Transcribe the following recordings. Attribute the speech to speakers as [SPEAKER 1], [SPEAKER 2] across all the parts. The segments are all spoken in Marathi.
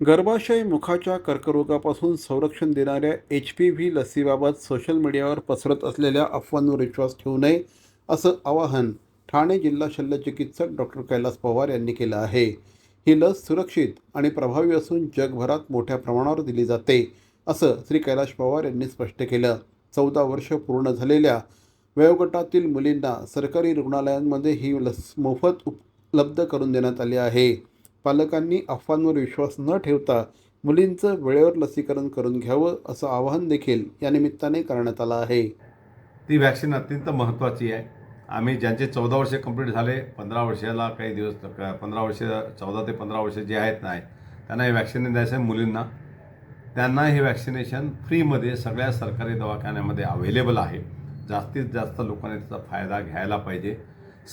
[SPEAKER 1] गर्भाशय मुखाच्या कर्करोगापासून संरक्षण देणाऱ्या HPV लसीबाबत सोशल मीडियावर पसरत असलेल्या अफवांवर विश्वास ठेवू नये, असं आवाहन ठाणे जिल्हा शल्यचिकित्सक डॉक्टर कैलास पवार यांनी केलं आहे. ही लस सुरक्षित आणि प्रभावी असून जगभरात मोठ्या प्रमाणावर दिली जाते, असं श्री कैलास पवार यांनी स्पष्ट केलं. 14 वर्ष पूर्ण झालेल्या वयोगटातील मुलींना सरकारी रुग्णालयांमध्ये ही लस मोफत उपलब्ध करून देण्यात आली आहे. पालकांनी अफवांवर विश्वास न ठेवता मुलींचं वेळेवर लसीकरण करून घ्यावं, असं आवाहन देखील या निमित्ताने करण्यात आलं आहे.
[SPEAKER 2] ती वॅक्सिन अत्यंत महत्त्वाची आहे. आम्ही ज्यांचे 14 वर्षे कंप्लीट झाले, 15 वर्षाला काही दिवस 15 वर्ष 14 ते 15 वर्ष जे आहेत नाही त्यांना हे वॅक्सिन द्यायचं आहे मुलींना. त्यांना हे वॅक्सिनेशन फ्रीमध्ये सगळ्या सरकारी दवाखान्यामध्ये अवेलेबल आहे. जास्तीत जास्त लोकांनी त्याचा फायदा घ्यायला पाहिजे.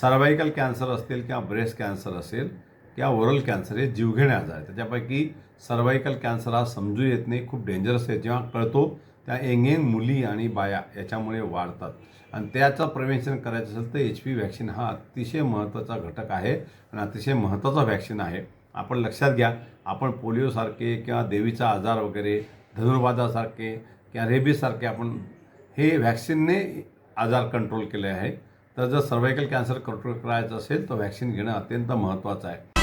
[SPEAKER 2] सर्वायकल कॅन्सर असतील किंवा ब्रेस्ट कॅन्सर असेल किंवा ओरल कॅन्सर हे जीवघेणे आजार आहे. त्याच्यापैकी सर्वायकल कॅन्सर हा समजू येत नाही, खूप डेंजरस आहे. जेव्हा कळतो त्या एंगेन मुली आणि बाया याच्यामुळे वाढतात आणि त्याचं प्रिव्हेन्शन करायचं असेल तर HPV वॅक्सिन हा अतिशय महत्त्वाचा घटक आहे आणि अतिशय महत्त्वाचा वॅक्सिन आहे. आपण लक्षात घ्या, आपण पोलिओसारखे किंवा देवीचा आजार वगैरे, धनुर्वादासारखे किंवा रेबीजसारखे आपण हे वॅक्सिनने आजार कंट्रोल केले आहे. तर जर सर्वायकल कॅन्सर कंट्रोल करायचं असेल तर वॅक्सिन घेणं अत्यंत महत्त्वाचं आहे.